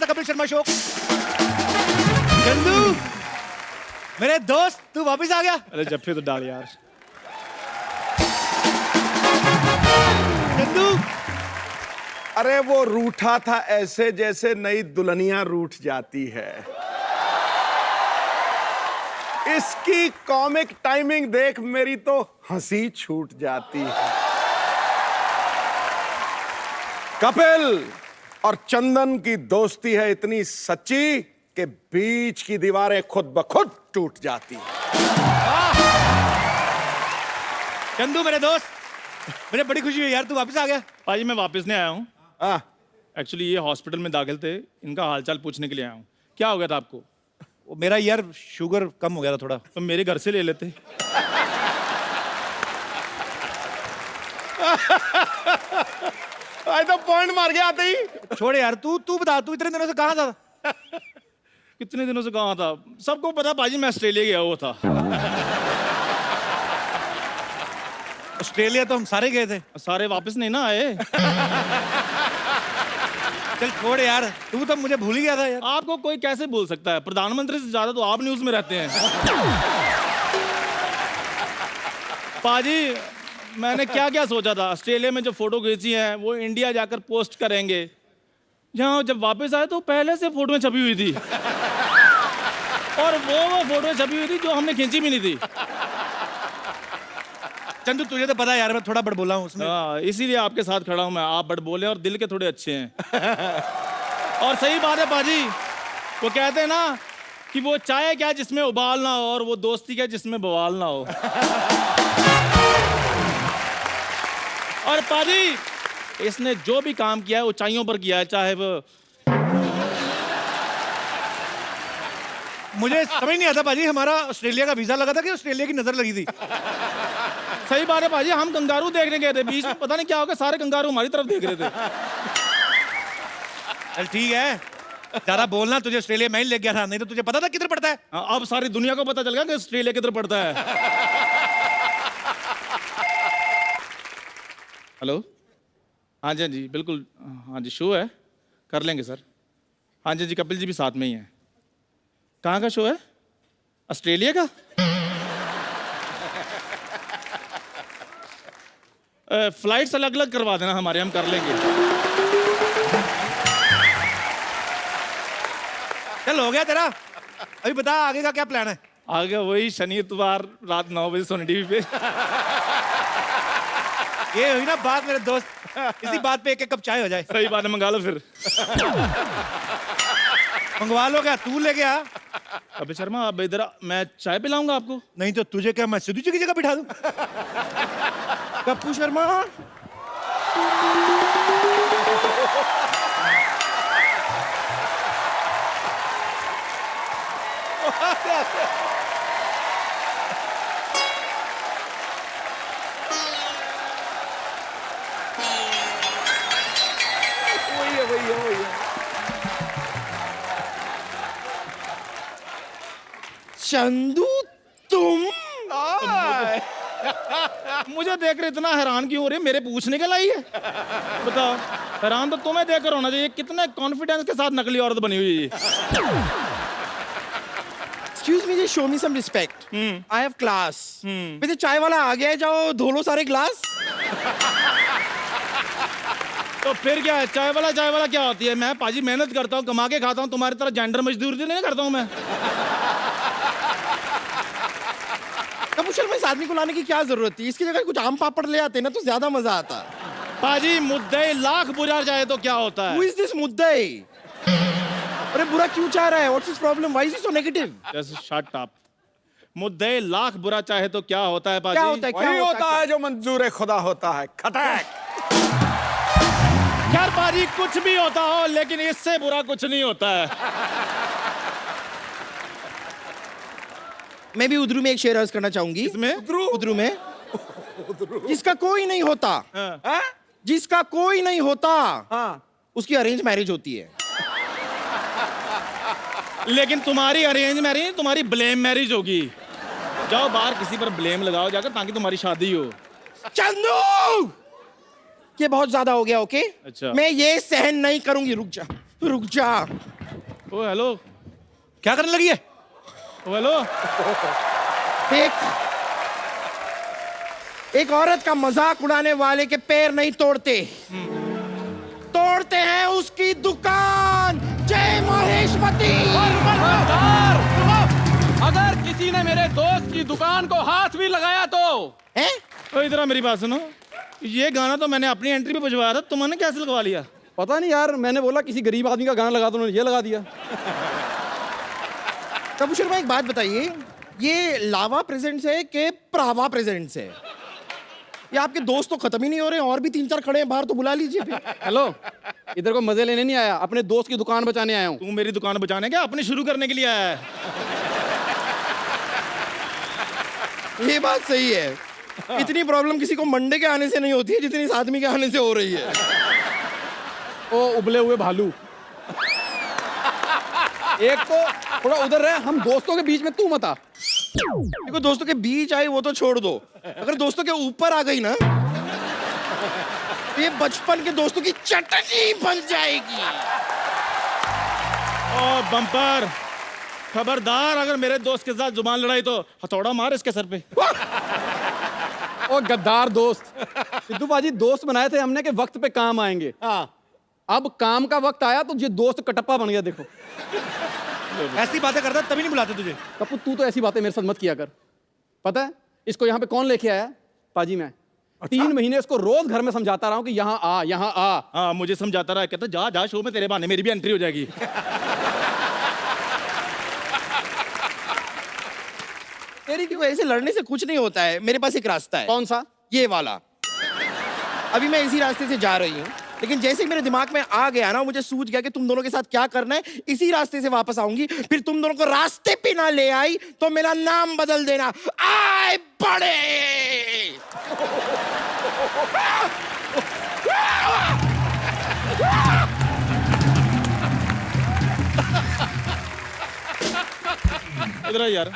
Kapil Sharma show. Chandu मेरे दोस्त, तू वापस आ गया। अरे जफ्फे तो डाल यार। चंदू अरे वो रूठा था ऐसे जैसे नई दुल्हनियां रूठ जाती है। इसकी कॉमिक टाइमिंग देख मेरी तो हंसी छूट जाती है। कपिल और चंदन की दोस्ती है इतनी सच्ची कि बीच की दीवारें खुद ब खुद टूट जाती हैं। चंदू मेरे दोस्त, मुझे बड़ी खुशी हुई यार, तू वापस आ गया। पाजी मैं वापस नहीं आया हूँ। हाँ, एक्चुअली ये हॉस्पिटल में दाखिल थे, इनका हालचाल पूछने के लिए आया हूँ। क्या हो गया था आपको? वो मेरा यार शुगर कम हो गया था थोड़ा। तो मेरे घर से ले लेते। आज तो पॉइंट मार के आते ही। छोड़ यार, तू बता, तू इतने दिनों से कहाँ था? कितने दिनों से कहाँ था? सबको पता पाजी मैं ऑस्ट्रेलिया गया हुआ था। ऑस्ट्रेलिया तो हम सारे गए थे। सारे वापस नहीं ना आए। चल छोड़ यार, तू तो मुझे भूल ही गया था यार। आपको कोई कैसे बोल सकता है? प्रधानमंत्री से ज्यादा तो आप न्यूज में रहते हैं। पाजी मैंने क्या क्या सोचा था, ऑस्ट्रेलिया में जो फोटो खींची है वो इंडिया जाकर पोस्ट करेंगे। यहाँ जब वापस आए तो पहले से फोटो छपी हुई थी, और वो फोटो छपी हुई थी जो हमने खींची भी नहीं थी। चंदू तुझे तो पता है यार, मैं थोड़ा बड़ बोला हूँ उसमें। हाँ, इसीलिए आपके साथ खड़ा हूं मैं। आप बड़ बोले और दिल के थोड़े अच्छे हैं। और सही बात है पाजी, वो कहते हैं ना कि वो चाय क्या जिसमें उबाल ना हो, और वो दोस्ती क्या जिसमें बवाल ना हो। और पाजी इसने जो भी काम किया है ऊंचाइयों पर किया है, चाहे वो मुझे समझ नहीं आता पाजी, हमारा ऑस्ट्रेलिया का वीजा लगा था कि ऑस्ट्रेलिया की नजर लगी थी? सही बात है पाजी, हम कंगारू देखने गए थे, बीच में पता नहीं क्या होगा, सारे कंगारू हमारी तरफ देख रहे थे। चल ठीक है, ज्यादा बोलना, तुझे ऑस्ट्रेलिया मैं ही ले गया था, नहीं तो तुझे पता था किधर पड़ता है। हाँ, अब सारी दुनिया को पता चल गया कि ऑस्ट्रेलिया किधर पड़ता है। हेलो, हाँ जी, हाँ जी, बिल्कुल, हाँ जी, शो है, कर लेंगे सर। हाँ जी, जी, कपिल जी भी साथ में ही हैं। कहाँ का शो है? ऑस्ट्रेलिया का? फ्लाइट्स अलग अलग करवा देना हमारे, हम कर लेंगे। चल हो गया तेरा, अभी बता आगे का क्या प्लान है? आगे वही शनि इतवार रात 9 बजे सोनी टीवी पे। ये हुई ना बात मेरे दोस्त, इसी बात पे एक एक कप चाय हो जाए। सही बात है, मंगा लो फिर। मंगवा लो, क्या तू ले गया? अबे शर्मा, अब इधर मैं चाय पिलाऊंगा आपको। नहीं तो तुझे क्या मैं सिद्धू जी की जगह बिठा दूं? कप्पू शर्मा वही है। चंदू तुम मुझे देख रहे इतना हैरान क्यों हो रहे? मेरे पूछने के लाई है? बताओ, हैरान तो तुम्हें देखकर होना चाहिए, कितने कॉन्फिडेंस के साथ नकली औरत बनी हुई है। Excuse me, just show me some respect. I have class. वैसे चाय वाला आ गया है, जाओ धो लो सारे ग्लास। तो फिर क्या है, चाय वाला क्या होती है? मैं पाजी मेहनत करता हूँ, कमा के खाता हूँ, तुम्हारी तरह जेंडर मजदूरी नहीं करता हूँ मैं। कपूर शर्मा, इस आदमी को लाने की क्या जरूरत थी? इसकी जगह कुछ आम पापड़ ले आते ना तो ज्यादा मजा आता। पाजी मुद्दे लाख बुझा जाए तो क्या होता Who है? is this मुद्दे? अरे बुरा क्यों चाह रहा है? What's his problem? Why is he so negative? Just shut up. मुद्दे लाख बुरा चाहे तो क्या होता है पाजी? क्या होता है? क्या वही होता है जो मंजूर खुदा होता है, खटैक। यार पाजी कुछ भी होता हो, लेकिन इससे बुरा कुछ नहीं होता है। मैं भी उधरू में एक शेर अर्ज करना चाहूंगी। इसमें उधरू में जिसका कोई नहीं होता, हाँ? जिसका कोई नहीं होता, हाँ। उसकी अरेंज मैरिज होती है। लेकिन तुम्हारी अरेंज मैरिज, तुम्हारी ब्लेम मैरिज होगी। जाओ बाहर किसी पर ब्लेम लगाओ जाकर, ताकि तुम्हारी शादी हो। चंदू, ये बहुत ज्यादा हो गया, ओके? अच्छा। मैं ये सहन नहीं करूंगी। रुक जा, रुक जा। ओ हेलो, क्या करने लगी है? ओ हेलो। एक औरत का मजाक उड़ाने वाले के पैर नहीं तोड़ते, तोड़ते हैं उसकी दुकान। जय महेशमती। अगर किसी ने मेरे दोस्त की दुकान को हाथ भी लगाया तो हैं? ओ इधर आ, मेरी बात सुनो। ये गाना तो मैंने अपनी एंट्री पे बजवाया था, तुमने कैसे लगवा लिया? पता नहीं यार, मैंने बोला किसी गरीब आदमी का गाना लगा दो, उन्होंने ये लगा दिया। कपूर शर्मा एक बात बताइए, ये लावा प्रेजेंट्स है कि प्रावा प्रेजेंट्स है? ये आपके दोस्त तो खत्म ही नहीं हो रहे, और भी 3-4 खड़े हैं बाहर, तो बुला लीजिए फिर। हेलो, इधर को मजे लेने नहीं आया, अपने दोस्त की दुकान बचाने आया हूँ। तू मेरी दुकान बचाने क्या अपनी शुरू करने के लिए आया है? ये बात सही है। इतनी प्रॉब्लम किसी को मंडे के आने से नहीं होती है जितनी इस आदमी के आने से हो रही है। ओ उबले हुए भालू, एक तो थोड़ा उधर रहे, हम दोस्तों के बीच में तू मत आ। देखो, दोस्तों के बीच आई वो तो छोड़ दो, अगर दोस्तों के ऊपर आ गई ना, तो ये बचपन के दोस्तों की चटनी बन जाएगी। ओ बम्पर, खबरदार अगर मेरे दोस्त के साथ जुबान लड़ाई तो हथौड़ा मार इसके सर पे। ओ गद्दार दोस्त, सिद्धू बाजी दोस्त बनाए थे हमने कि वक्त पे काम आएंगे। अब काम का वक्त आया तो ये दोस्त कटप्पा बन गया। देखो ऐसी बातें करता तभी नहीं बुलाते तुझे। कपूर, तू तो ऐसी बातें मेरे साथ मत किया कर। पता है इसको यहाँ पे कौन लेके आया? पाजी मैं। 3 महीने इसको रोज घर में समझाता रहा हूँ कि यहाँ आ, यहाँ आ। हाँ, मुझे समझाता रहा, कहता जा जा शो में, तेरे बहाने मेरी भी एंट्री हो जाएगी। तेरी क्यों, ऐसे लड़ने से कुछ नहीं होता है। मेरे पास एक रास्ता है। कौन सा? ये वाला। अभी मैं इसी रास्ते से जा रही हूँ, लेकिन जैसे ही मेरे दिमाग में आ गया ना, मुझे सूझ गया कि तुम दोनों के साथ क्या करना है, इसी रास्ते से वापस आऊंगी। फिर तुम दोनों को रास्ते पे ना ले आई तो मेरा नाम बदल देना। आए बड़े। इधर आ यार,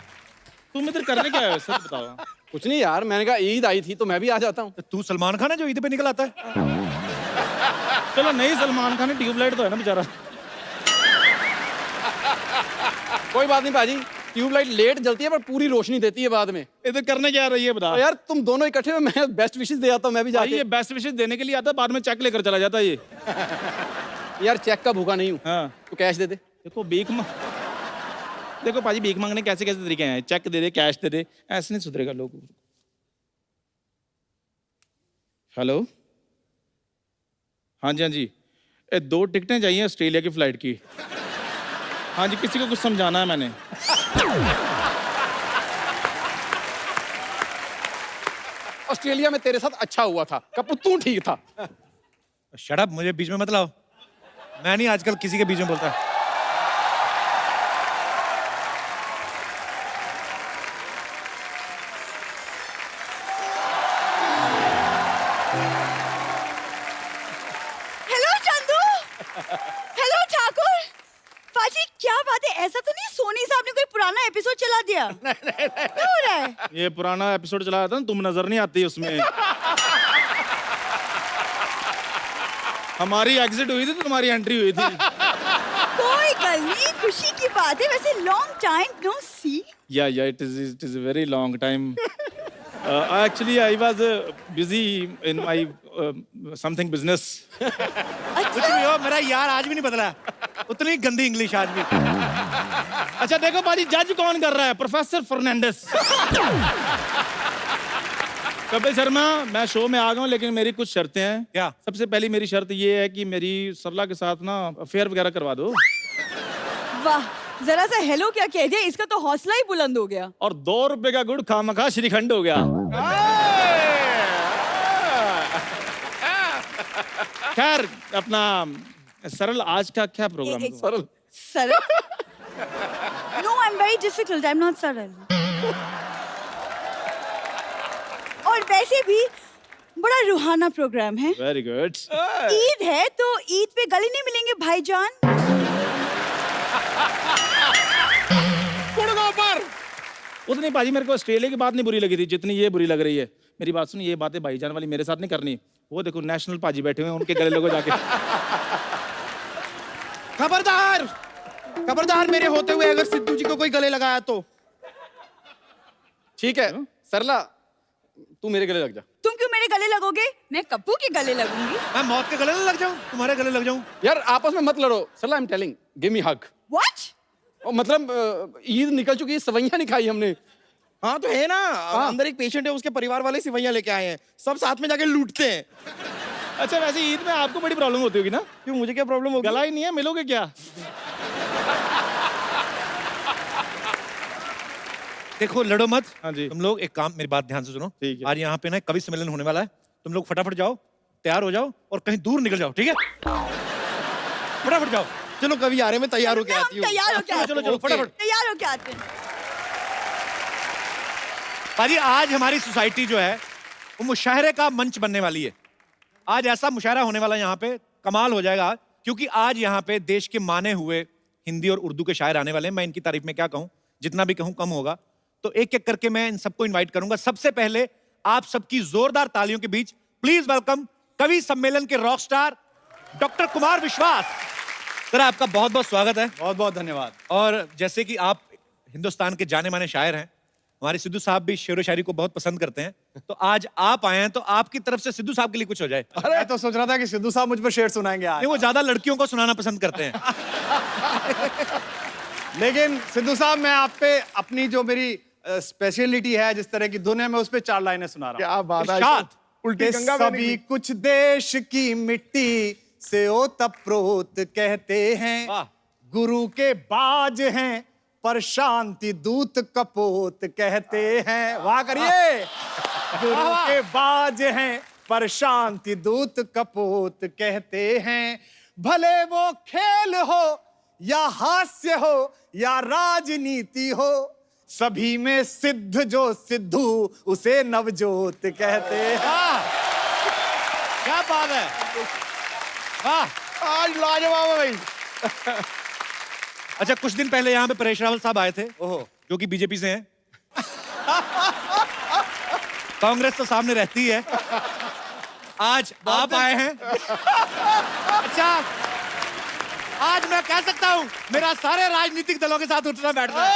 तुम इधर करने क्या आए हो? सच बताओ। कुछ नहीं यार, मैंने कहा ईद आई थी तो मैं भी आ जाता हूँ। तू सलमान खान है जो ईद पे निकल आता है? चलो नहीं, सलमान खान ट्यूबलाइट तो है ना बेचारा। कोई बात नहीं पाजी, ट्यूबलाइट लेट जलती है पर पूरी रोशनी देती है बाद में। इधर करने क्या आ रही है बता। तो यार तुम दोनों इकट्ठे हो, मैं बेस्ट विशेस दे आता हूँ। मैं भी भाई जाके ये बेस्ट विशेस देने के लिए आता है, बाद में चेक लेकर चला जाता है ये। यार चेक का भूखा नहीं हूँ। हाँ तो कैश दे दे। देखो देखो पाजी, भीख मांगने कैसे कैसे तरीके हैं। चेक दे दे, कैश दे दे, ऐसे नहीं सुधरेगा लोग। हेलो, हाँ जी हाँ जी, ये 2 टिकटें चाहिए ऑस्ट्रेलिया की फ्लाइट की। हाँ जी, किसी को कुछ समझाना है मैंने। ऑस्ट्रेलिया में तेरे साथ अच्छा हुआ था कपूर, तू ठीक था। शट अप, मुझे बीच में मत लाओ। मैं नहीं आजकल किसी के बीच में बोलता। हेलो चंदू। हेलो ठाकुर। पाजी क्या बात है, ऐसा तो नहीं सोनी साहब ने कोई पुराना एपिसोड चला दिया? क्या हो रहा है? ये पुराना एपिसोड चलाया था ना, तुम नजर नहीं आती उसमें। हमारी एग्जिट हुई थी तो तुम्हारी एंट्री हुई थी। कोई गल नहीं, खुशी की बात है। वैसे लॉन्ग टाइम नो सी। या it is a very long time. Actually I was busy in my something business. कुछ भी हो, मेरा यार आज भी नहीं बदला। उतनी गंदी इंग्लिश आज भी। अच्छा देखो पाजी, जज कौन कर रहा है? प्रोफेसर फर्नांडिस। कपिल शर्मा, मैं शो में आ गया हूँ लेकिन मेरी कुछ शर्तें हैं। क्या? सबसे पहली मेरी शर्त ये है कि मेरी सरला के साथ ना अफेयर वगैरह करवा दो। वाह, जरा सा हेलो क्या कह दिया, इसका तो हौसला ही बुलंद हो गया। और 2 रुपए का गुड़ खामखा श्रीखंड हो गया। खैर अपना सरल, आज का क्या प्रोग्राम है? सरल सरल? No, I am very difficult, I am not सरल। और वैसे भी बड़ा रूहाना प्रोग्राम है। Very good. ईद है तो ईद पे गले नहीं मिलेंगे भाईजान। उतनी पाजी मेरे को ऑस्ट्रेलिया की बात नहीं बुरी लगी थी जितनी ये बुरी लग रही है। मेरी बात सुन, ये बातें भाईजान वाली मेरे साथ नहीं करनी। वो देखो नेशनल पाजी बैठे हुए हैं, उनके गले लगो जाके। खबरदार, खबरदार मेरे होते हुए अगर सिद्धू जी को कोई गले लगाया तो। ठीक है सरला, तू मेरे गले लग जा। तुम क्यों मेरे गले लगोगे? मैं कप्पू के गले लगूंगी। मैं मौत के गले न लग जाऊं, तुम्हारे गले लग जाऊं? यार आपस में मत लड़ो। Sarla, I am telling, give me hug. What? और मतलब ईद निकल चुकी है, सवैयां नहीं खाई हमने। हाँ तो है ना, अंदर एक पेशेंट है, उसके परिवार वाले सिवैयां लेके आए हैं, सब साथ में जाके लूटते हैं। अच्छा वैसे ईद में आपको बड़ी प्रॉब्लम होती होगी ना? क्यों, मुझे क्या प्रॉब्लम होगी? गला ही नहीं है, मिलोगे क्या? देखो लड़ो मत। हाँ जी। तुम लोग एक काम, मेरी बात ध्यान से सुनो। ठीक है। आज यहाँ पे ना कवि सम्मेलन होने वाला है, तुम लोग फटाफट जाओ, तैयार हो जाओ और कहीं दूर निकल जाओ, ठीक है? फटाफट जाओ। चलो कभी आ रहे, मैं तैयार होके आती हूँ। तैयार हो क्या? चलो चलो फटाफट। तैयार हो क्या आते हैं? पाजी आज हमारी सोसाइटी जो है वो मुशायरे का मंच बनने वाली है। आज ऐसा मुशायरा होने वाला है यहाँ पे, कमाल हो जाएगा, क्योंकि आज यहाँ पे देश के माने हुए हिंदी और उर्दू के शायर आने वाले हैं। मैं इनकी तारीफ में क्या कहूँ, जितना भी कहूँ कम होगा। तो एक एक करके मैं इन सबको इनवाइट करूंगा। सबसे पहले आप सबकी जोरदार तालियों के बीच प्लीज वेलकम कवि सम्मेलन के रॉक स्टार डॉक्टर कुमार विश्वास। सर आपका बहुत बहुत स्वागत है। बहुत बहुत धन्यवाद। और जैसे कि आप हिंदुस्तान के जाने माने शायर हैं, हमारे सिद्धू साहब भी शेर व शायरी को बहुत पसंद करते हैं, तो आज आप आए हैं तो आपकी तरफ से सिद्धू साहब के लिए कुछ हो जाए। मैं तो सोच रहा था कि सिद्धू साहब मुझ पर शेर सुनाएंगे आज। नहीं, वो ज्यादा लड़कियों को सुनाना पसंद करते हैं। लेकिन सिद्धू साहब, मैं आप पे अपनी जो मेरी स्पेशलिटी है, जिस तरह की धुन है, मैं उस पे 4 लाइनें सुना रहा हूँ। क्या बात है, इरशाद। उल्टी गंगा में सभी कुछ देश की मिट्टी से ओतप्रोत कहते हैं, वाह। गुरु के बाज हैं पर शांति दूत कपोत कहते हैं। वाह करिए। गुरु के बाज हैं पर शांति दूत कपोत कहते हैं। भले वो खेल हो या हास्य हो या राजनीति हो, सभी में सिद्ध जो सिद्धू उसे नवजोत कहते हैं। क्या बात है, वाह। आज लाजवाब है भाई। अच्छा, कुछ दिन पहले यहाँ पे परेश रावल साहब आए थे, जो कि बीजेपी से हैं। कांग्रेस तो सामने रहती है। आज आप आए हैं। अच्छा, आज मैं कह सकता हूं मेरा सारे राजनीतिक दलों के साथ उठना बैठना है।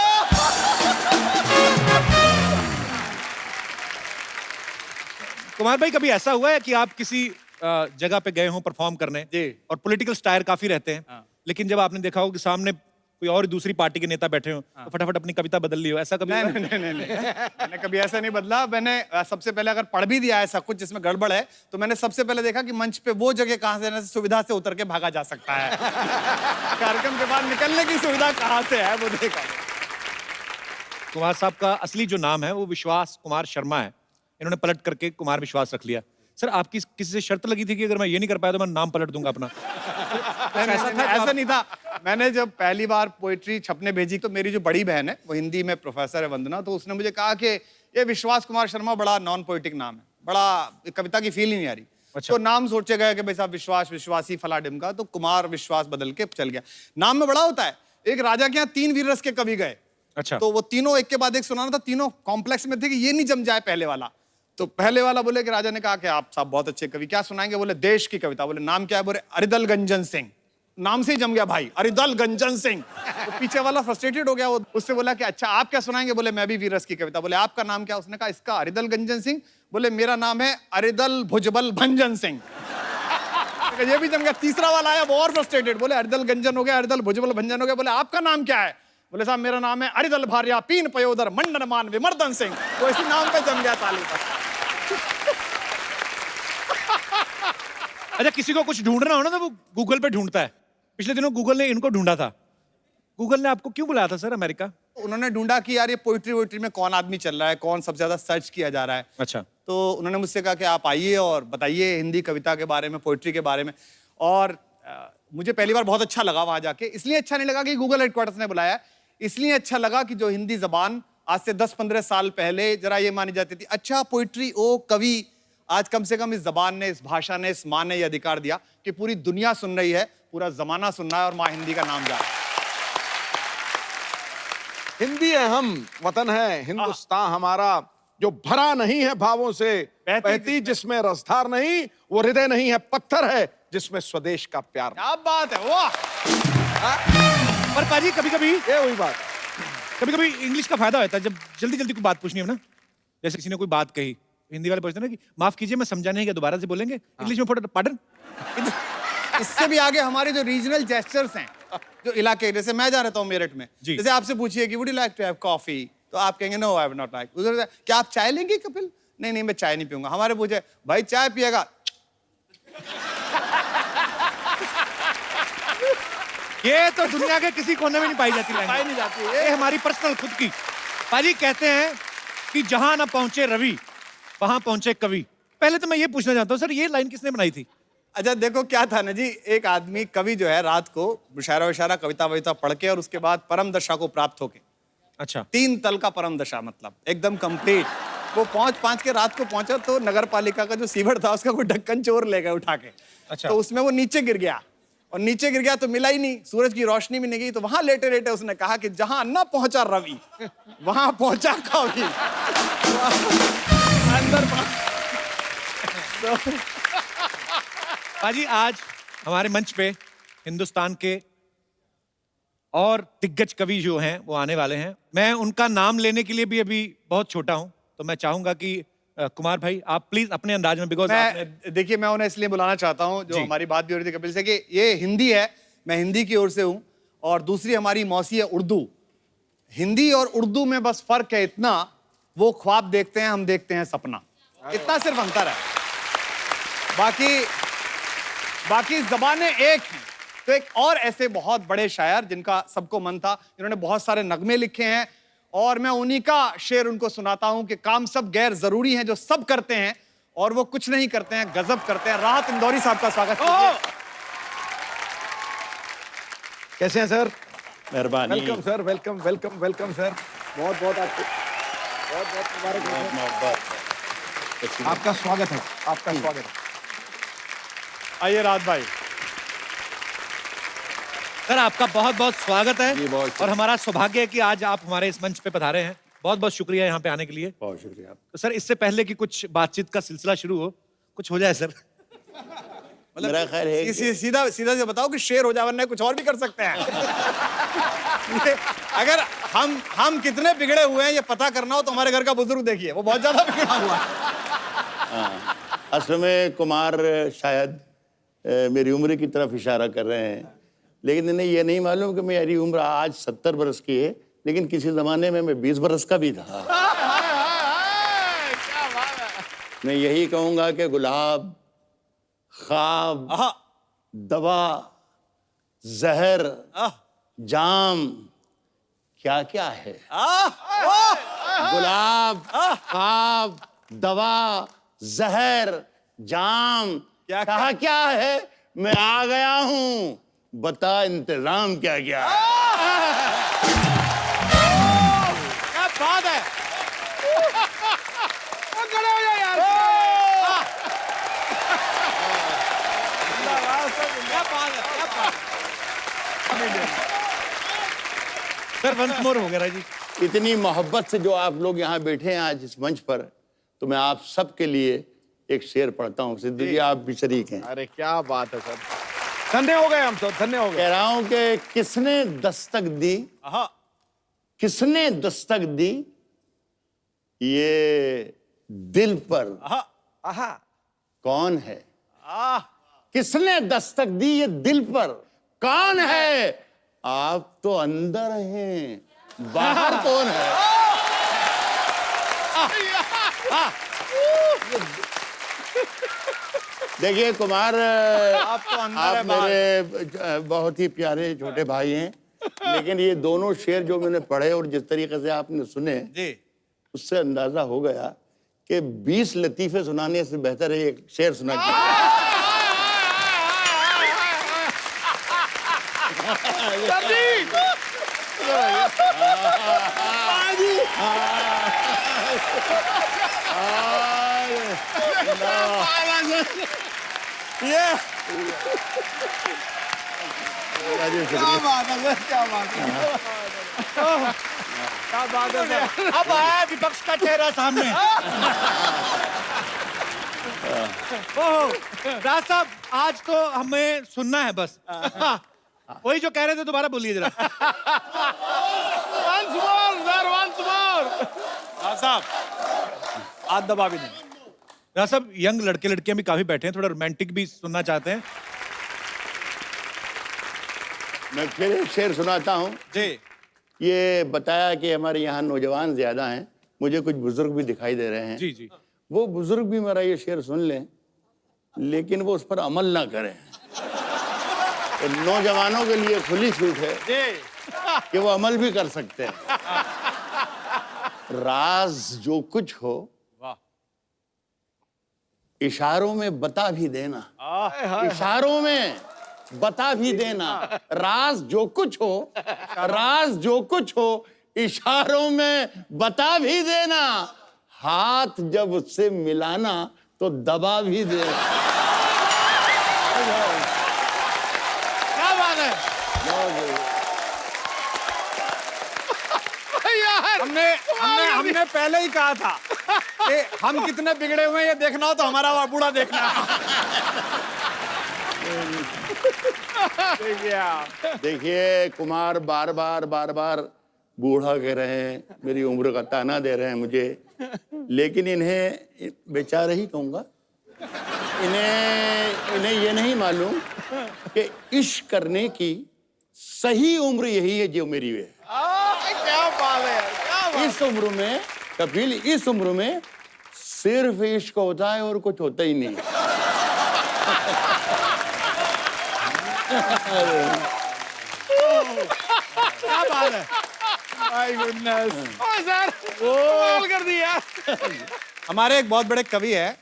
कुमार भाई, कभी ऐसा हुआ है कि आप किसी जगह पे गए हों परफॉर्म करने और पॉलिटिकल स्टायर काफी रहते हैं, लेकिन जब आपने देखा हो कि सामने कोई और दूसरी पार्टी के नेता बैठे हो, तो फटाफट अपनी कविता बदल ली हो, ऐसा कभी? नहीं, मैंने कभी ऐसा नहीं बदला। मैंने सबसे पहले अगर पढ़ भी दिया ऐसा कुछ जिसमें गड़बड़ है, तो मैंने सबसे पहले देखा कि मंच पे वो जगह कहां से सुविधा से उतर के भागा जा सकता है। कार्यक्रम के बाद निकलने की सुविधा कहां से है वो देखा। कुमार साहब का असली जो नाम है वो विश्वास कुमार शर्मा है, इन्होंने पलट करके कुमार विश्वास रख लिया। सर, आपकी किसी से शर्त लगी थी कि अगर मैं ये नहीं कर पाया तो मैं नाम पलट दूंगा अपना? ऐसा नहीं था। मैंने जब पहली बार पोइट्री छपने भेजी, तो मेरी जो बड़ी बहन है वो हिंदी में प्रोफेसर है, वंदना, तो उसने मुझे कहा कि ये विश्वास कुमार शर्मा बड़ा नॉन पोइटिक नाम है, बड़ा कविता की फील ही नहीं आ रही। अच्छा। तो नाम सोचे गए कि भाई साहब विश्वास, विश्वासी, फला डिमका, तो कुमार विश्वास बदल के चल गया। नाम में बड़ा होता है। एक राजा के यहाँ 3 वीर रस के कवि गए। अच्छा। तो वो तीनों एक के बाद एक सुनाना था, तीनों कॉम्प्लेक्स में थे कि ये नहीं जम जाए पहले वाला। तो पहले वाला बोले कि राजा ने कहा कि आप साहब बहुत अच्छे कवि, क्या सुनाएंगे? बोले देश की कविता। बोले नाम क्या है? बोले अरिदल गंजन सिंह। नाम से ही जम गया भाई, अरिदल गंजन सिंह। तो पीछे वाला फ्रस्ट्रेटेड हो गया, वो उससे बोला कि अच्छा आप क्या सुनाएंगे? बोले मैं भी वीरस की कविता। बोले आपका नाम क्या? उसने कहा इसका अरिदल गंजन सिंह। बोले मेरा नाम है अरिदल भुजबल भंजन सिंह। ये भी जम गया। तीसरा वाला आया, वो और फ्रस्ट्रेटेड, बोले अरिदल गंजन हो गया, अरिदल भुजबल भंजन हो गया। बोले आपका नाम क्या है? बोले साहब मेरा नाम है अरिदल भार्या पीन पयोदर मंडन मान विमर्दन सिंह। वो इसी नाम पे जम गया ताली पर। अच्छा, किसी को कुछ ढूंढना हो ना तो वो गूगल पे ढूंढता है। पिछले दिनों गूगल ने इनको ढूंढा था। गूगल ने आपको क्यों बुलाया था सर अमेरिका? उन्होंने ढूंढा कि यार ये पोइट्री वोइट्री में कौन आदमी चल रहा है, कौन सबसे ज्यादा सर्च किया जा रहा है। अच्छा। तो उन्होंने मुझसे कहा कि आप आइए और बताइए हिंदी कविता के बारे में, पोइट्री के बारे में। और मुझे पहली बार बहुत अच्छा लगा वहां जाके। इसलिए अच्छा नहीं लगा कि गूगल हेडक्वार्टर्स ने बुलाया, इसलिए अच्छा लगा कि जो हिंदी जबान आज से 10-15 साल पहले जरा ये मानी जाती थी, अच्छा पोइट्री, ओ कवि, आज कम से कम इस जबान ने, इस भाषा ने, इस मां ने ये अधिकार दिया कि पूरी दुनिया सुन रही है, पूरा जमाना सुन रहा है और मां हिंदी का नाम जा रहा है। हिंदी है हम, वतन है हिंदुस्तान हमारा, जो भरा नहीं है भावों से, बहती जिसमें रसधार नहीं, वो हृदय नहीं है पत्थर है जिसमें स्वदेश का प्यार। क्या बात है, वाह। पर पाजी कभी कभी ये हुई बात। इंग्लिश का फायदा होता है जब जल्दी जल्दी कोई बात पूछनी है ना, जैसे किसी ने कोई बात कही, हिंदी वाले पूछते हैं ना कि माफ कीजिए मैं समझा नहीं, क्या दोबारा से बोलेंगे? इंग्लिश में फटाफट पार्डन। इससे भी आगे हमारे जो रीजनल जेस्चर्स हैं, जो इलाके, जैसे मैं जा रहता हूँ मेरठ में, जी। जैसे आपसे पूछिए कि would you like to have coffee, तो आप कहेंगे no I would not like. उधर क्या आप चाय लेंगे कपिल? नहीं नहीं मैं चाय नहीं पीऊंगा। हमारे पूछे भाई चाय पिएगा? ये तो दुनिया के किसी कोने में नहीं पाई जाती language। पाई नहीं जाती। ये हमारी पर्सनल खुद की। पाजी कहते हैं कि जहां ना पहुंचे रवि वहां पहुंचे कवि। पहले तो मैं ये पूछना चाहता हूँ सर, ये लाइन किसने बनाई थी? अच्छा देखो क्या था ना जी, एक आदमी कवि जो है रात को मुशायरा वशायरा कविता वविता पढ़ के और उसके बाद परम दशा को प्राप्त होके, अच्छा 3 तल का परम दशा मतलब एकदम कंप्लीट, वो पहुंच के रात को पहुंचा तो नगर पालिका का जो सीवर था उसका कोई ढक्कन चोर ले गए उठा के। अच्छा। तो उसमें वो नीचे गिर गया, और नीचे गिर गया तो मिला ही नहीं, सूरज की रोशनी भी नहीं गई, तो वहां लेटे लेटे उसने कहा कि जहां न पहुंचा रवि वहां पहुंचा कवि। अंदर पाजी आज हमारे मंच पे हिंदुस्तान के और दिग्गज कवि जो हैं वो आने वाले हैं। मैं उनका नाम लेने के लिए भी अभी बहुत छोटा हूं, तो मैं चाहूंगा कि कुमार भाई आप प्लीज अपने अंदाज में, बिकॉज मैं देखिए मैं उन्हें इसलिए बुलाना चाहता हूं, जो जी। हमारी बात भी हो रही थी कपिल से कि ये हिंदी है, मैं हिंदी की ओर से हूं, और दूसरी हमारी मौसी है उर्दू। हिंदी और उर्दू में बस फर्क है इतना, वो ख्वाब देखते हैं हम देखते हैं सपना, इतना सिर्फ अंतर है। बाकी जबानें एक हैं। तो एक और ऐसे बहुत बड़े शायर जिनका सबको मन था, जिन्होंने बहुत सारे नगमे लिखे हैं, और मैं उन्हीं का शेर उनको सुनाता हूं कि काम सब गैर जरूरी हैं जो सब करते हैं और वो कुछ नहीं करते हैं, गजब करते हैं। राहत इंदौरी साहब का स्वागत कीजिए। कैसे हैं सर? मेहरबानी। Welcome sir, welcome welcome welcome sir. बहुत बहुत आपको बहुत बहुत मुबारक हो। आपका स्वागत है, आपका स्वागत है। आइए राहत भाई। सर आपका बहुत बहुत स्वागत है, जी, बहुत और हमारा सौभाग्य है कि आज आप हमारे इस मंच पे पधारे हैं। बहुत बहुत शुक्रिया यहाँ पे आने के लिए। बहुत शुक्रिया। तो सर इससे पहले कि कुछ बातचीत का सिलसिला शुरू हो, कुछ हो जाए सर। मेरा ख्याल है कि सीधा से बताओ कि शेर हो जाए, वरना कुछ और भी कर सकते हैं। अगर हम कितने बिगड़े हुए हैं ये पता करना हो तो हमारे घर का बुजुर्ग देखिए, वो बहुत ज्यादा बिगड़ा हुआ है। असल में कुमार शायद मेरी उम्र की तरफ इशारा कर रहे हैं, लेकिन इन्हें ये नहीं मालूम कि मेरी उम्र आज 70 बरस की है, लेकिन किसी जमाने में मैं 20 बरस का भी था। मैं यही कहूंगा कि गुलाब, ख्वाब, दवा, जहर, जाम क्या क्या है। गुलाब, ख्वाब, दवा, जहर, जाम क्या कहा क्या है। मैं आ गया हूं, बता इंतजाम क्या क्या है। क्या बात है। खड़े हो जाओ यार। क्या बात है, क्या बात है। सर वंस मोर हो गया जी। इतनी मोहब्बत से जो आप लोग यहाँ बैठे हैं आज इस मंच पर, तो मैं आप सबके लिए एक शेर पढ़ता हूँ। सिद्धू जी आप भी शरीक हैं। अरे क्या बात है सर, धन्य हो गए हम तो, धन्य हो गए। कह रहा हूं कि किसने दस्तक दी, किसने दस्तक दी ये दिल पर, कौन है। किसने दस्तक दी ये दिल पर, कौन है। आप तो अंदर हैं, बाहर कौन है। देखिए कुमार, आप तो अंदर है, आप मेरे बहुत ही प्यारे छोटे भाई हैं, लेकिन ये दोनों शेर जो मैंने पढ़े और जिस तरीके से आपने सुने जी, उससे अंदाजा हो गया कि 20 लतीफे सुनाने से बेहतर है एक शेर सुना के। ये क्या बात है, क्या बात है, क्या बात है सर। अब आया विपक्ष का चेहरा सामने। ओह राज साहब, आज तो हमें सुनना है बस। वही जो कह रहे थे दोबारा बोलिए जरा। Once more, sir, once more. राज साहब हाथ दबा भी दें। राज साहब, यंग लड़के लड़कियां भी काफी बैठे हैं, थोड़ा रोमांटिक भी सुनना चाहते हैं। मैं फिर एक शेर सुनाता हूँ। जी ये बताया कि हमारे यहाँ नौजवान ज्यादा हैं, मुझे कुछ बुजुर्ग भी दिखाई दे रहे हैं। जी जी। वो बुजुर्ग भी मेरा ये शेर सुन लें, लेकिन वो उस पर अमल ना करें। तो नौजवानों के लिए खुली छूट है कि वो अमल भी कर सकते हैं। राज जो कुछ हो इशारों में बता भी देना, इशारों में बता भी देना। राज जो कुछ हो, राज जो कुछ हो इशारों में बता भी देना। हाथ जब उससे मिलाना तो दबा भी देना। क्या बात है। हमने पहले ही कहा था कि हम कितने बिगड़े हुए हैं ये देखना हो तो हमारा बूढ़ा देखना है। देखिए कुमार बार बार बूढ़ा कह रहे हैं, मेरी उम्र का ताना दे रहे हैं मुझे, लेकिन इन्हें बेचारे ही कहूंगा। इन्हें ये नहीं मालूम कि इश्क करने की सही उम्र यही है जो मेरी है। क्या बात है। इस उम्र में कपिल, इस उम्र में सिर्फ इश्क होता है और कुछ होता ही नहीं। क्या बात है। My goodness. सर कमाल कर दिया। हमारे एक बहुत बड़े कवि है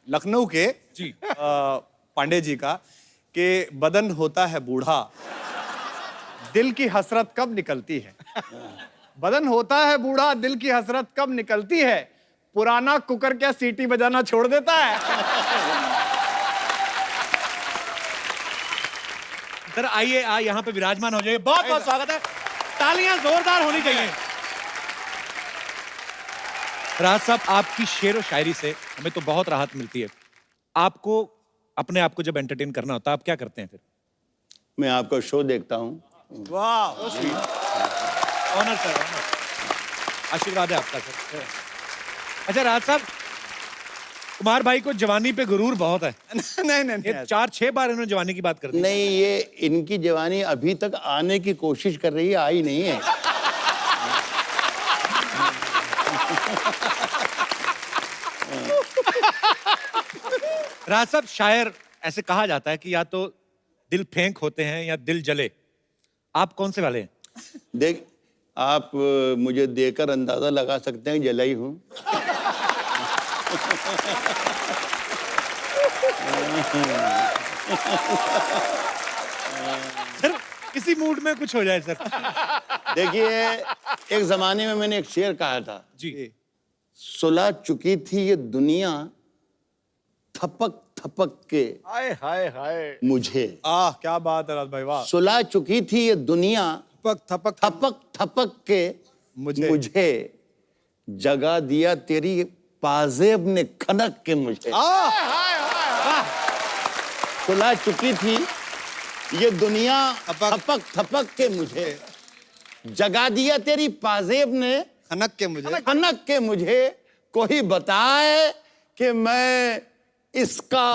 लखनऊ के जी। पांडे जी का कि बदन होता है बूढ़ा, दिल की हसरत कब निकलती है। बदन होता है बूढ़ा, दिल की हसरत कब निकलती है। पुराना कुकर क्या सीटी बजाना छोड़ देता है। सर आइए, यहाँ पे विराजमान हो जाइए। बहुत बहुत स्वागत है, तालियां जोरदार होनी चाहिए। राज साहब, आपकी शेर और शायरी से हमें तो बहुत राहत मिलती है। आपको अपने आप को जब एंटरटेन करना होता है, आप क्या करते हैं फिर? मैं आपका शो देखता हूँ। वाह। ऑनर सर, ऑनर, आशीर्वाद है आपका सर। अच्छा राज साहब, कुमार भाई को जवानी पे गुरूर बहुत है। नहीं ये 4-6 बार इन्होंने जवानी की बात कर दी। नहीं, ये इनकी जवानी अभी तक आने की कोशिश कर रही है, आई नहीं है। राज साहब, शायर ऐसे कहा जाता है कि या तो दिल फेंक होते हैं या दिल जले, आप कौन से वाले हैं? देख, आप मुझे देकर अंदाजा लगा सकते हैं जलाई हूं। सर किसी मूड में कुछ हो जाए सर। देखिए, एक जमाने में मैंने एक शेर कहा था, जी। सुलह चुकी थी ये दुनिया थपक थपक के हाय हाय हाय। मुझे। क्या बात है राज भाई, वाह। सुलह चुकी थी ये दुनिया थपक थपक थपक थपक के मुझे जगा दिया तेरी पाजेब ने खनक के मुझे। सुलह चुकी थी ये दुनिया थपक थपक के मुझे जगा दिया तेरी पाजेब ने खनक के मुझे। कोई बताए कि मैं इसका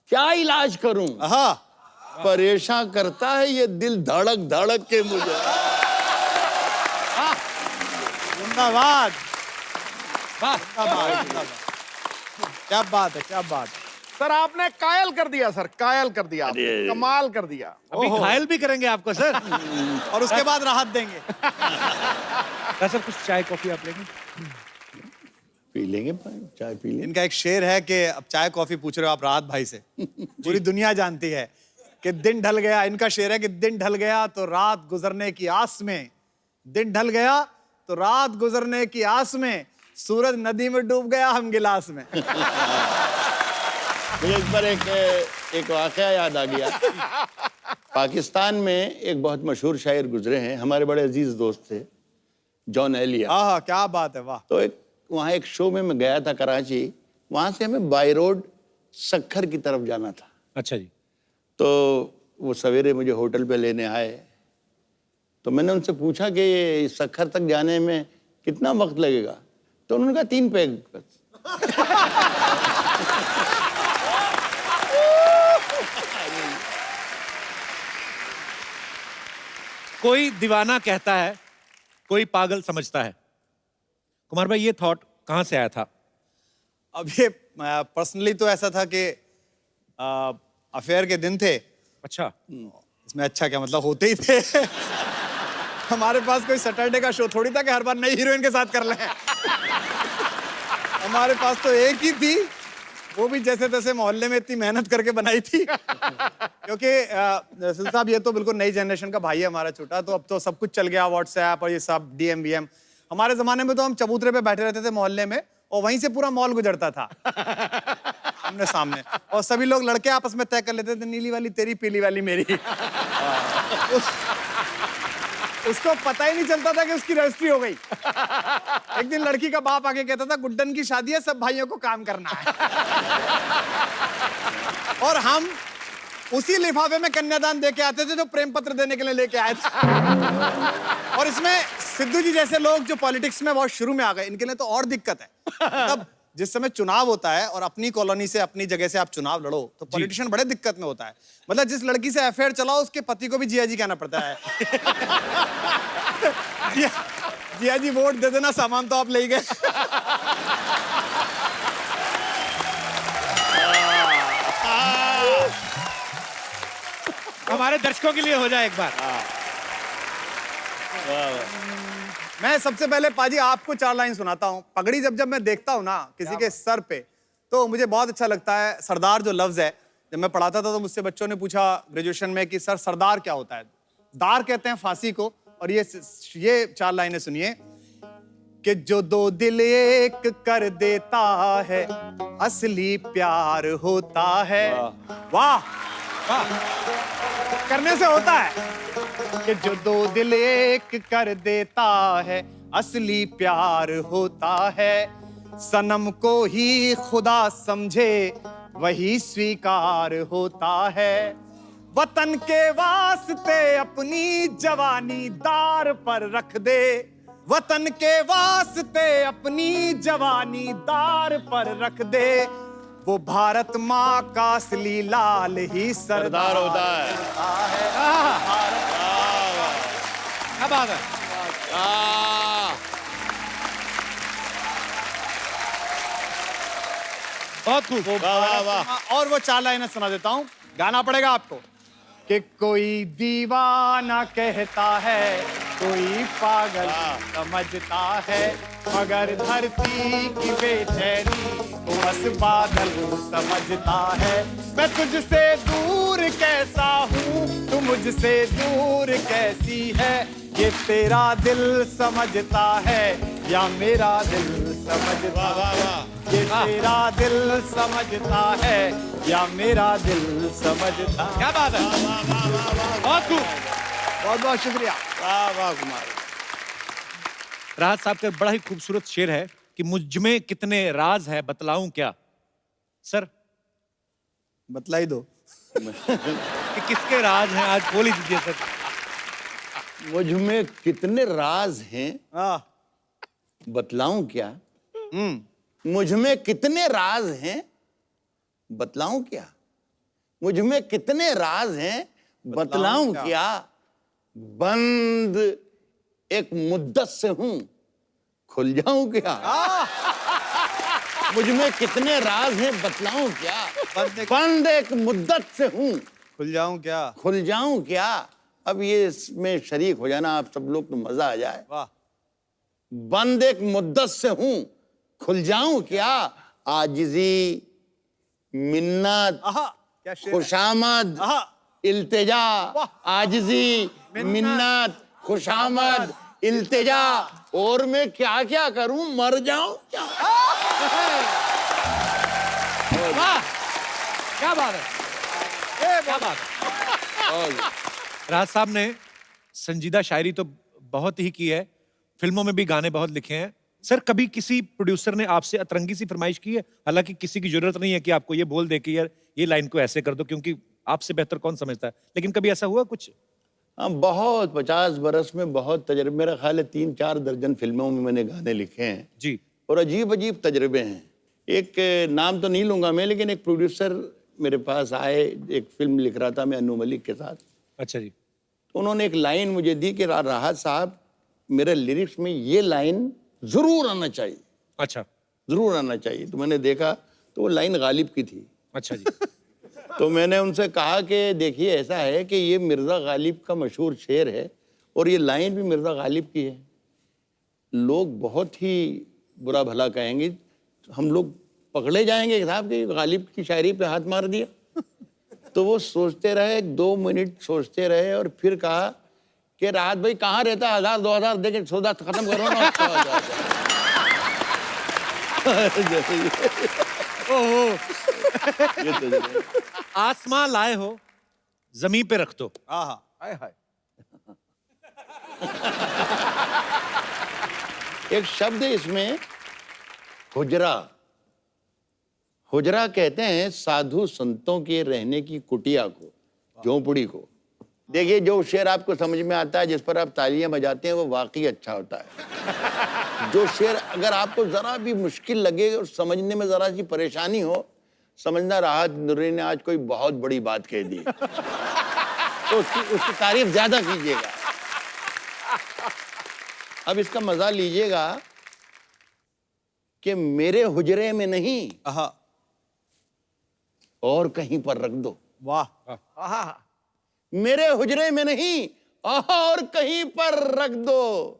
क्या इलाज करूं। परेशान करता है ये दिल धड़क धड़क के मुझे। जिंदाबाद। क्या बात है, क्या बात है। सर आपने कायल कर दिया, सर कायल कर दिया, कमाल कर दिया। अभी घायल भी करेंगे आपको सर। और उसके बाद राहत देंगे। सर कुछ चाय कॉफी आप लेंगे? पी लेंगे, चाय पी लेंगे। इनका एक शेर है कि अब चाय कॉफी पूछ रहे हो आप राहत भाई से, पूरी दुनिया जानती है कि दिन ढल गया। इनका शेर है कि दिन ढल गया तो रात गुजरने की आस में, दिन ढल गया तो रात गुजरने की आस में, सूरज नदी में डूब गया हम गिलास में। मुझे इस पर एक वाकया याद आ गया। पाकिस्तान में एक बहुत मशहूर शायर गुजरे हैं, हमारे बड़े अजीज दोस्त थे, जॉन एलिया। क्या बात है, वाह। तो वहाँ एक शो में मैं गया था कराची, वहाँ से हमें बाई रोड सक्खर की तरफ जाना था। अच्छा जी। तो वो सवेरे मुझे होटल पे लेने आए, तो मैंने उनसे पूछा कि ये सक्खर तक जाने में कितना वक्त लगेगा, तो उन्होंने कहा 3 पैग बस। कोई दीवाना कहता है, कोई पागल समझता है। कुमार भाई, ये थॉट कहां से आया था? अब ये पर्सनली तो ऐसा था कि अफेयर के दिन थे, अच्छा, इसमें अच्छा क्या मतलब होते ही थे। हमारे पास कोई सैटरडे का शो थोड़ी था कि हर बार नई हीरोइन के साथ कर लें। हमारे पास तो एक ही थी, वो भी जैसे तैसे मोहल्ले में इतनी मेहनत करके बनाई थी। क्योंकि सुल साहब ये तो बिल्कुल नई जनरेशन का भाई है हमारा छोटा, तो अब तो सब कुछ चल गया, व्हाट्सएप और ये सब डीएम वीएम। हमारे जमाने में तो हम चबूतरे पे बैठे रहते थे मोहल्ले में, और वहीं से पूरा मॉल गुजरता था आमने सामने, और सभी लोग लड़के आपस में तय कर लेते थे, नीली वाली तेरी, पीली वाली मेरी। उसको पता ही नहीं चलता था कि उसकी रजिस्ट्री हो गई। एक दिन लड़की का बाप आके कहता था, गुड्डन की शादी है, सब भाइयों को काम करना है। और हम उसी लिफाफे में कन्यादान दे के आते थे जो प्रेम पत्र देने के लिए लेके आए थे। और इसमें सिद्धू जी जैसे लोग जो पॉलिटिक्स में बहुत शुरू में आ गए, इनके लिए तो और दिक्कत है। तब जिस समय चुनाव होता है और अपनी कॉलोनी से, अपनी जगह से आप चुनाव लड़ो, तो पॉलिटिशियन बड़े दिक्कत में होता है। मतलब जिस लड़की से अफेयर चलाओ, उसके पति को भी जिया जी कहना पड़ता है। जिया जी वोट दे देना, सामान तो आप ले गए। हमारे दर्शकों के लिए हो जाए एक बार। मैं सबसे पहले पाजी आपको 4 लाइन सुनाता हूँ। पगड़ी जब मैं देखता हूँ ना किसी के सर पे, तो मुझे बहुत अच्छा लगता है। सरदार जो लफ्ज है, जब मैं पढ़ाता था तो मुझसे बच्चों ने पूछा ग्रेजुएशन में कि सर सरदार क्या होता है। दार कहते हैं फांसी को, और ये 4 लाइनें सुनिए कि जो 2 दिल एक कर देता है, असली प्यार होता है। वाह वाह, करने से होता है कि जो 2 दिल एक कर देता है, असली प्यार होता है। सनम को ही खुदा समझे, वही स्वीकार होता है। वतन के वास्ते अपनी जवानी दार पर रख दे, वतन के वास्ते अपनी जवानी दार पर रख दे। वो भारत माँ का असली लाल ही सरदार होता है। क्या बात है। बहुत खूब। और वो 4 लाइनें सुना देता हूँ, गाना पड़ेगा आपको। कि कोई दीवाना कहता है, कोई पागल समझता है, मगर धरती की बेचैनी को बस बादल समझता है। मैं तुझसे दूर कैसा हूँ, तू मुझसे दूर कैसी है, ये तेरा दिल समझता है या मेरा दिल समझता है। ये तेरा दिल समझता है या मेरा दिल समझता है। क्या बात है। बहुत खूब। बहुत बहुत शुक्रिया। वाह वाह कुमार। राहत साहब का बड़ा ही खूबसूरत शेर है कि मुझ में कितने राज है, बतलाऊं क्या। सर बतला ही दो कि किसके राज हैं, आज बोल ही दीजिए सर। मुझ में कितने राज हैं, हाँ। बतलाऊं क्या। मुझ में कितने राज हैं, बतलाऊं क्या। मुझ में कितने राज हैं, बतलाऊं क्या। बंद एक मुद्दत से हूं, खुल जाऊं क्या। मुझ में कितने राज हैं, बतलाऊं क्या। बंद एक मुद्दत से हूं, खुल जाऊं क्या। खुल जाऊं क्या। अब ये इसमें शरीक हो जाना आप सब लोग, तो मजा आ जाए। वाह। बंद एक मुद्दत से हूं, खुल जाऊं क्या। आजिजी, मिन्नत, क्या शेर है। खुशामद, आहा। इल्तिजा। आजिजी, मिन्नत, खुशामद, इल्तिजा। और मैं क्या क्या करूं, मर जाऊं क्या। वाह, क्या बात है। क्या बात है। राहत साहब ने संजीदा शायरी तो बहुत ही की है, फिल्मों में भी गाने बहुत लिखे हैं। सर कभी किसी प्रोड्यूसर ने आपसे अतरंगी सी फरमाइश की है, हालांकि किसी की जरूरत नहीं है कि आपको ये बोल दे कि यार ये लाइन को ऐसे कर दो, क्योंकि आपसे बेहतर कौन समझता है, लेकिन कभी ऐसा हुआ कुछ? हाँ, बहुत 50 बरस में बहुत तजर्बे, मेरा ख्याल है 3-4 दर्जन फिल्मों में मैंने गाने लिखे हैं जी। और अजीब अजीब तजर्बे हैं। एक नाम तो नहीं लूंगा मैं, लेकिन एक प्रोड्यूसर मेरे पास आए, एक फिल्म लिख रहा था मैं अनु मलिक के साथ। अच्छा जी। उन्होंने एक लाइन मुझे दी कि राहत साहब, मेरे लिरिक्स में ये लाइन जरूर आना चाहिए, अच्छा जरूर आना चाहिए। तो मैंने देखा तो वो लाइन गालिब की थी। अच्छा जी। तो मैंने उनसे कहा कि देखिए ऐसा है कि ये मिर्ज़ा गालिब का मशहूर शेर है और ये लाइन भी मिर्ज़ा गालिब की है, लोग बहुत ही बुरा भला कहेंगे, हम लोग पकड़े जाएंगे साहब कि गालिब की शायरी पे हाथ मार दिया। तो वो सोचते रहे, 2 मिनट सोचते रहे और फिर कहा कि राहत भाई कहाँ रहता है, 1000-2000 दे के सौदा खत्म करो ना। आसमां लाए हो जमीन पे रख दो। आहा हाय हाय। एक शब्द है इसमें, हुजरा। हुजरा कहते हैं साधु संतों के रहने की कुटिया को, झोंपड़ी को। देखिए जो शेर आपको समझ में आता है, जिस पर आप तालियां बजाते हैं, वो वाकई अच्छा होता है। जो शेर अगर आपको जरा भी मुश्किल लगे और समझने में जरा सी परेशानी हो, समझना राहत नूरी ने आज कोई बहुत बड़ी बात कह दी, तो उसकी तारीफ ज्यादा कीजिएगा। अब इसका मजा लीजिएगा कि मेरे हुजरे में नहीं आहा और कहीं पर रख दो। वाह मेरे हुजरे में नहीं और कहीं पर रख दो,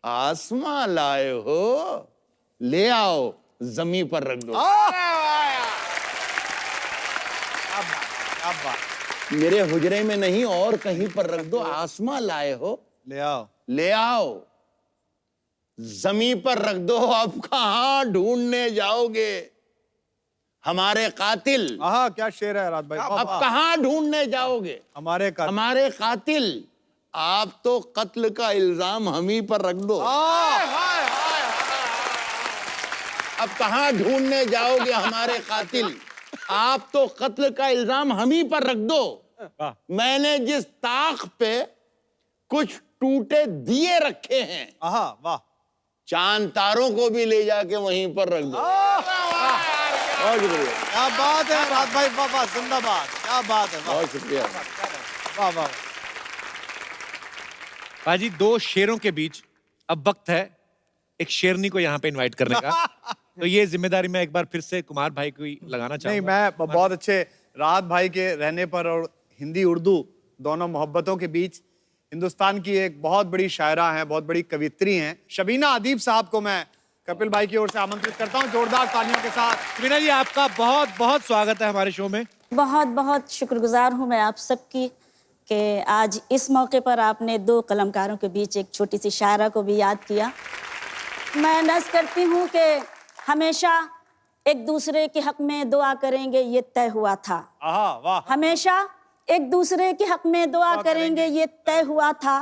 आसमां लाए हो ले आओ जमीन पर रख दो। मेरे हुजरे में नहीं और कहीं पर रख दो, आसमां लाए हो ले आओ जमीन पर रख दो। अब कहां ढूंढने जाओगे हमारे कातिल? आहा क्या शेर है राहत भाई। अब कहां ढूंढने जाओगे हमारे का हमारे कातिल? आप तो कत्ल का इल्जाम हम ही पर रख दो। अब कहां ढूंढने जाओगे हमारे कातिल? आप तो कत्ल का इल्जाम हम ही पर रख दो। मैंने जिस ताक पे कुछ टूटे दिए रखे हैं, आहा वाह चांद तारों को भी ले जाके वहीं पर रख दो। बहुत शुक्रिया, क्या बात है राहत भाई, वाह वाह जिंदाबाद, क्या बात है, वाह बहुत शुक्रिया। वाह वाह। पाजी, 2 शेरों के बीच अब वक्त है एक शेरनी को यहाँ पे इनवाइट करने का। तो ये जिम्मेदारी मैं एक बार फिर से कुमार भाई को ही लगाना नहीं, चाहूंगा। मैं बहुत अच्छे राहत भाई के रहने पर और हिंदी उर्दू दोनों मोहब्बतों के बीच हिंदुस्तान की एक बहुत बड़ी शायरा हैं, बहुत बड़ी कवित्री हैं, शबीना अदीब साहब को मैं कपिल भाई की ओर से आमंत्रित करता हूं जोरदार तालियों के साथ। शबीना जी, आपका बहुत बहुत स्वागत है हमारे शो में। बहुत बहुत शुक्रगुजार हूँ मैं आप सबकी कि आज इस मौके पर आपने 2 कलमकारों के बीच एक छोटी सी शायरा को भी याद किया। मैं नज़ करती हूँ कि हमेशा एक दूसरे के हक में दुआ करेंगे, ये तय हुआ था। आहा वाह। हमेशा एक दूसरे के हक में दुआ करेंगे, ये तय हुआ था।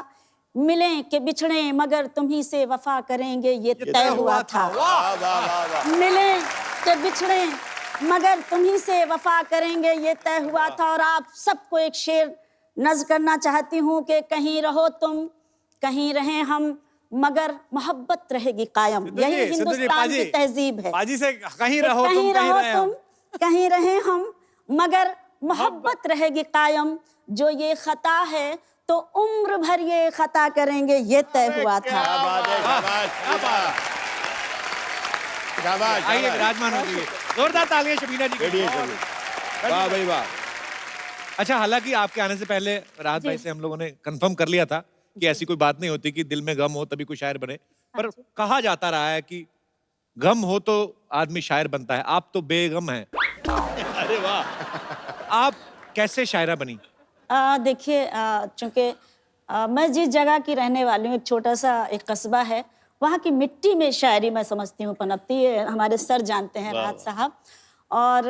मिलें कि बिछड़े मगर तुम्ही से वफा करेंगे, ये तय हुआ था। मिलें कि बिछड़े मगर तुम्ही से वफा करेंगे, ये तय हुआ था। और आप सबको एक शेर नज़्म करना चाहती हूँ कि कहीं रहो तुम कहीं रहें हम, मगर मोहब्बत रहेगी कायम। यही हिंदुस्तान की तहजीब है। पाजी से कहीं रहो तुम कहीं रहें हम, मगर मोहब्बत रहेगी कायम। जो ये खता है तो उम्र भर ये खता करेंगे, ये तय हुआ था। आइए विराजमान हो जाइए। जोरदार तालियां शबीना जी के लिए। वाह भाई वाह। अच्छा, हालांकि आपके आने से पहले राहत भाई से हम लोगों ने कंफर्म कर लिया था कि ऐसी कोई बात नहीं होती कि दिल में गम हो तभी कोई शायर बने, पर कहा जाता रहा है कि गम हो तो आदमी शायर बनता है। आप तो बेगम हैं। अरे वाह। आप कैसे शायरा बनी? देखिए, चूंकि मैं जिस जगह की रहने वाली हूँ, एक छोटा सा एक कस्बा है, वहाँ की मिट्टी में शायरी मैं समझती हूँ पनपती है। हमारे सर जानते हैं राहत साहब। और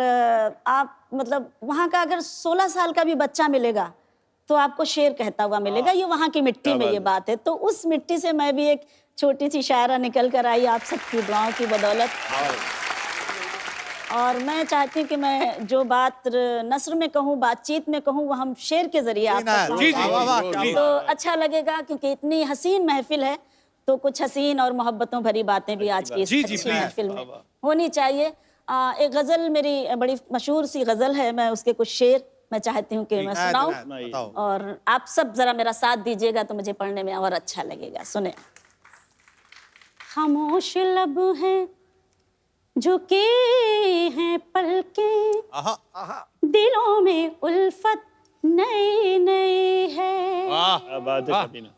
आप मतलब वहाँ का अगर 16 साल का भी बच्चा मिलेगा तो आपको शेर कहता हुआ मिलेगा। ये वहाँ की मिट्टी में ये बात है। तो उस मिट्टी से मैं भी एक छोटी सी शायरा निकल कर आई आप सबकी दुआओं की बदौलत। और मैं चाहती हूँ कि मैं जो बात नस्र में कहूँ, बातचीत में कहूँ, वो हम शेर के जरिए आप तक जी, जी, पहुंचाएं। तो अच्छा लगेगा, क्योंकि इतनी हसीन महफिल है, तो कुछ हसीन और मोहब्बतों भरी बातें भी आज की इस जी, जी, अच्छी please। महफिल में होनी चाहिए। एक गजल मेरी बड़ी मशहूर सी गजल है, मैं उसके कुछ शेर मैं चाहती हूँ कि मैं सुनाऊं, बताओ। और आप सब जरा मेरा साथ दीजिएगा तो मुझे पढ़ने में और अच्छा लगेगा। सुने। खामोश लब हैं झुके हैं पलकें, दिलों में उल्फत नई नई है। क्या बात है कटीना।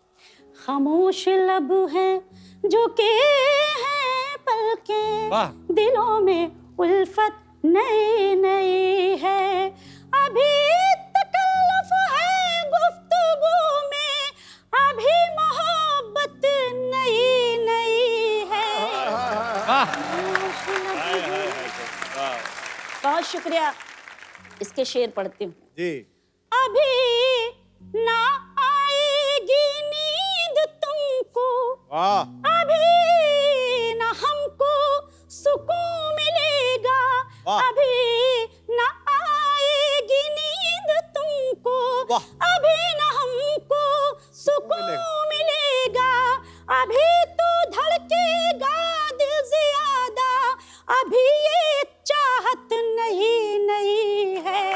खामोश लब हैं झुके हैं पलकें, वाह। दिलों में उल्फत नई नई है। अभी तकल्लुफ है गुफ्तगू में, अभी मोहब्बत नई नई है। बहुत शुक्रिया। इसके शेर पढ़ती हूँ। जी। अभी ना आएगी नींद तुमको, वाह। अभी ना हमको सुकून मिलेगा, अभी ना आएगी नींद तुमको, अभी ना हमको सुकून मिलेगा, अभी तो धड़केगा दिल ज्यादा, अभी ये चाहत नहीं नहीं है।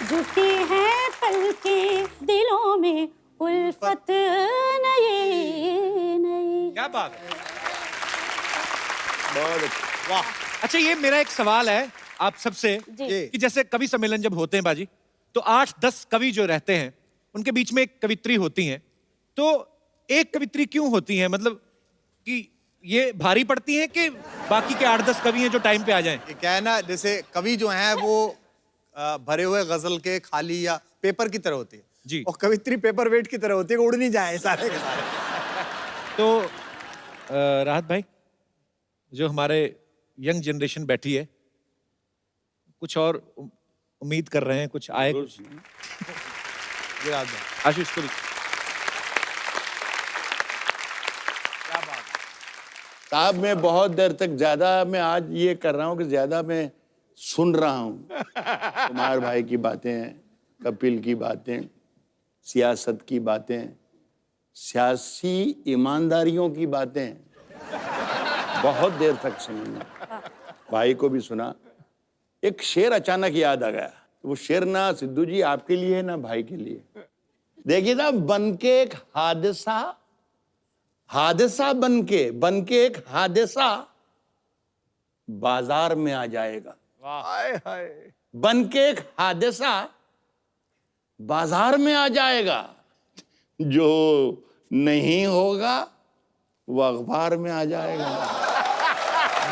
झुकी हैं पलकें, दिलों में उल्फत नई नई। क्या बात है। वाह। अच्छा, ये मेरा एक सवाल है आप सबसे जी। कि जैसे कवि सम्मेलन जब होते हैं बाजी, तो 8-10 कवि जो रहते हैं उनके बीच में एक कवित्री होती हैं, तो एक कवित्री क्यों होती है? मतलब कि ये भारी पड़ती हैं कि बाकी के 8-10 कवि हैं जो टाइम पे आ जाएं? ये क्या है ना, जैसे कवि जो हैं वो भरे हुए गजल के खाली या पेपर की तरह होती है जी। और कवित्री पेपर वेट की तरह होती है कि उड़ नहीं जाए सारे के सारे। तो राहत भाई, जो हमारे यंग जनरेशन बैठी है, कुछ और उम्मीद कर रहे हैं, कुछ आए कुछ? आशीष को साहब मैं बहुत देर तक ज्यादा मैं आज ये कर रहा हूँ कि ज्यादा मैं सुन रहा हूँ। कुमार भाई की बातें, कपिल की बातें, सियासत की बातें, सियासी ईमानदारियों की बातें, बहुत देर तक सुना। भाई को भी सुना। एक शेर अचानक याद आ गया। वो शेर ना सिद्धू जी आपके लिए है ना भाई के लिए। देखिए ना, बन के एक हादसा बन के एक हादसा बाजार में आ जाएगा। बन के एक हादसा बाजार में आ जाएगा, जो नहीं होगा वो अखबार में आ जाएगा।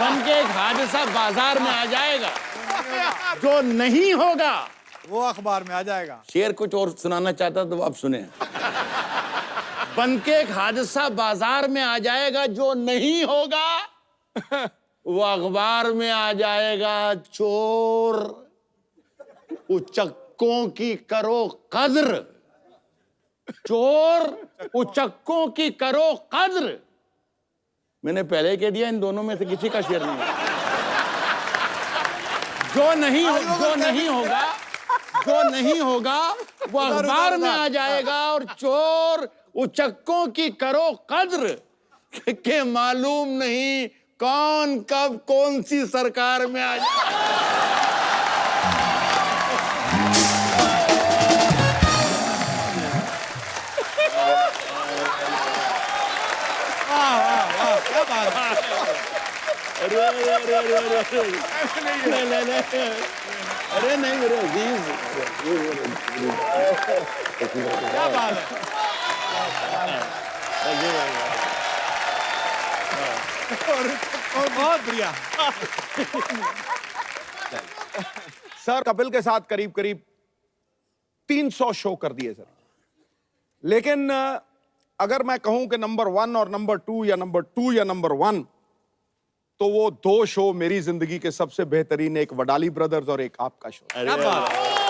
बन के एक हादसा बाजार में आ जाएगा, जो नहीं होगा वो अखबार में आ जाएगा। शेर कुछ और सुनाना चाहता तो आप सुने। बन के एक हादसा बाजार में आ जाएगा, जो नहीं होगा वो अखबार में आ जाएगा। चोर उचक्कों की करो कद्र, चोर उचक्कों की करो कद्र। मैंने पहले कह दिया, इन दोनों में से किसी का शेर नहीं है। जो नहीं होगा वो अखबार में आ जाएगा। और चोर उचक्कों की करो कद्र, के मालूम नहीं कौन कब कौन सी सरकार में आ जाए। क्या बात है। अरे नहीं मेरे अजीज, क्या बात है। बहुत बढ़िया। सर कपिल के साथ करीब करीब 300 शो कर दिए सर, लेकिन अगर मैं कहूं कि नंबर 1 और नंबर 2 या नंबर 2 या नंबर 1, तो वो 2 शो मेरी जिंदगी के सबसे बेहतरीन, एक वडाली ब्रदर्स और एक आपका शो। क्या बात है।